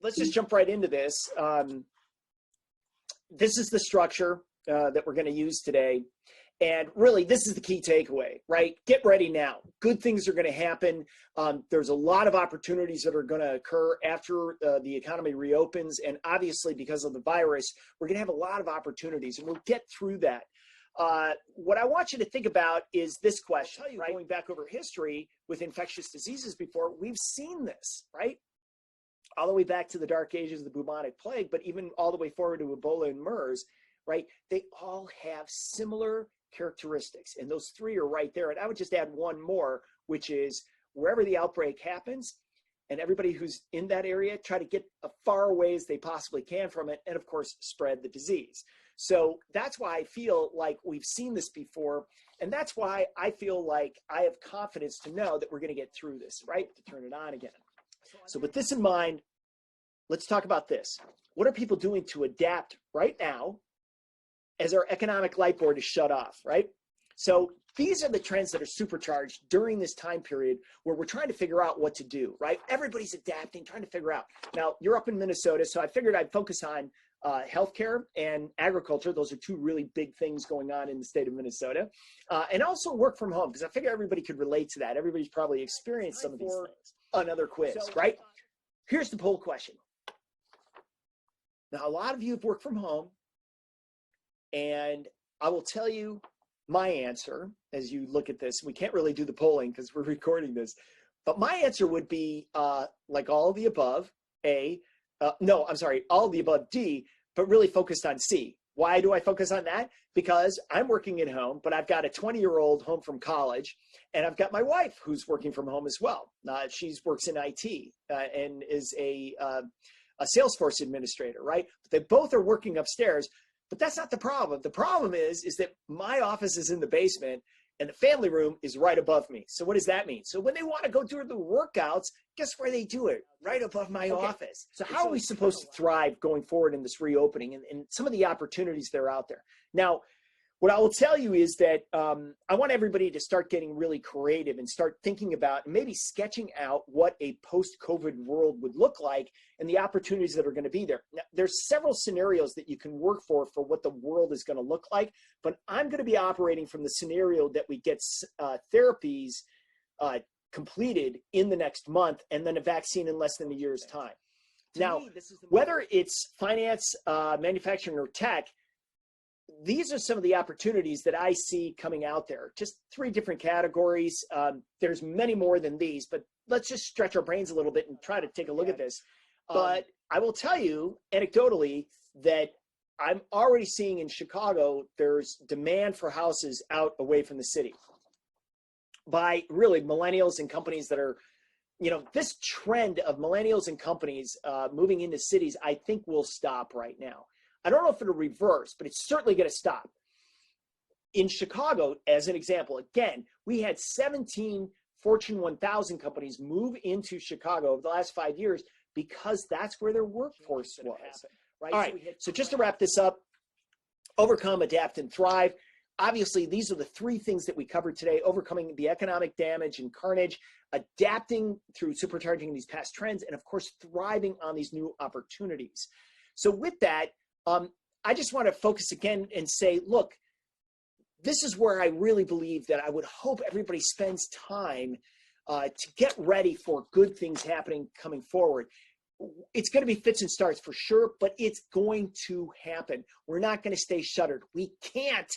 let's just jump right into this. This is the structure that we're going to use today. And really, this is the key takeaway, right? Get ready now. Good things are going to happen. There's a lot of opportunities that are going to occur after the economy reopens. And obviously, because of the virus, we're going to have a lot of opportunities, and we'll get through that. What I want you to think about is this question, right? Going back over history with infectious diseases before, we've seen this, right? All the way back to the dark ages of the bubonic plague, but even all the way forward to Ebola and MERS, right? They all have similar characteristics, and those three are right there. And I would just add one more, which is wherever the outbreak happens, and everybody who's in that area, try to get as far away as they possibly can from it, and of course, spread the disease. So that's why I feel like we've seen this before, and that's why I feel like I have confidence to know that we're going to get through this, right? To turn it on again. So with this in mind, let's talk about this. What are people doing to adapt right now as our economic light board is shut off, right? So these are the trends that are supercharged during this time period where we're trying to figure out what to do, right? Everybody's adapting, trying to figure out. Now, you're up in Minnesota, so I figured I'd focus on healthcare and agriculture. Those are two really big things going on in the state of Minnesota. And also work from home, because I figure everybody could relate to that. Everybody's probably experienced some of these things. Another quiz, right? Here's the poll question. Now, a lot of you have worked from home, and I will tell you my answer as you look at this. We can't really do the polling because we're recording this, but my answer would be like all of the above, A. No, I'm sorry, all of the above, D, but really focused on C. Why do I focus on that? Because I'm working at home, but I've got a 20-year-old home from college, and I've got my wife who's working from home as well. She works in IT and is a Salesforce administrator, right? But they both are working upstairs. But that's not the problem. The problem is that my office is in the basement and the family room is right above me. So what does that mean? So when they want to go do the workouts, guess where they do it? Right above my office. So how are we supposed to thrive going forward in this reopening and some of the opportunities that are out there? Now, what I will tell you is that I want everybody to start getting really creative and start thinking about and maybe sketching out what a post-COVID world would look like and the opportunities that are going to be there. Now, there's several scenarios that you can work for what the world is going to look like, but I'm going to be operating from the scenario that we get therapies completed in the next month and then a vaccine in less than a year's time. Now, whether it's finance, manufacturing, or tech, these are some of the opportunities that I see coming out there. Just three different categories. There's many more than these, but let's just stretch our brains a little bit and try to take a look at this. But I will tell you anecdotally that I'm already seeing in Chicago, there's demand for houses out away from the city by really millennials and companies that are, you know, this trend of millennials and companies moving into cities, I think will stop right now. I don't know if it'll reverse, but it's certainly going to stop. In Chicago, as an example, again, we had 17 Fortune 1000 companies move into Chicago over the last 5 years because that's where their workforce was. Right? All right, so just to wrap this up, overcome, adapt, and thrive. Obviously, these are the three things that we covered today: overcoming the economic damage and carnage, adapting through supercharging these past trends, and of course, thriving on these new opportunities. So with that, I just want to focus again and say, look, this is where I really believe that I would hope everybody spends time to get ready for good things happening coming forward. It's going to be fits and starts for sure, but it's going to happen. We're not going to stay shuttered. We can't.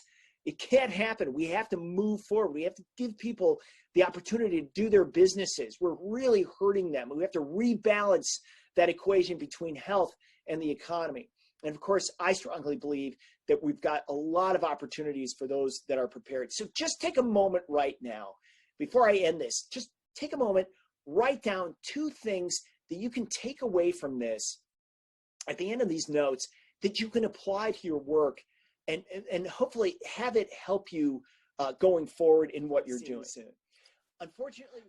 It can't happen. We have to move forward. We have to give people the opportunity to do their businesses. We're really hurting them. We have to rebalance that equation between health and the economy. And of course, I strongly believe that we've got a lot of opportunities for those that are prepared. So just take a moment right now, before I end this, just take a moment, write down two things that you can take away from this at the end of these notes that you can apply to your work and hopefully have it help you going forward in what you're doing. Unfortunately,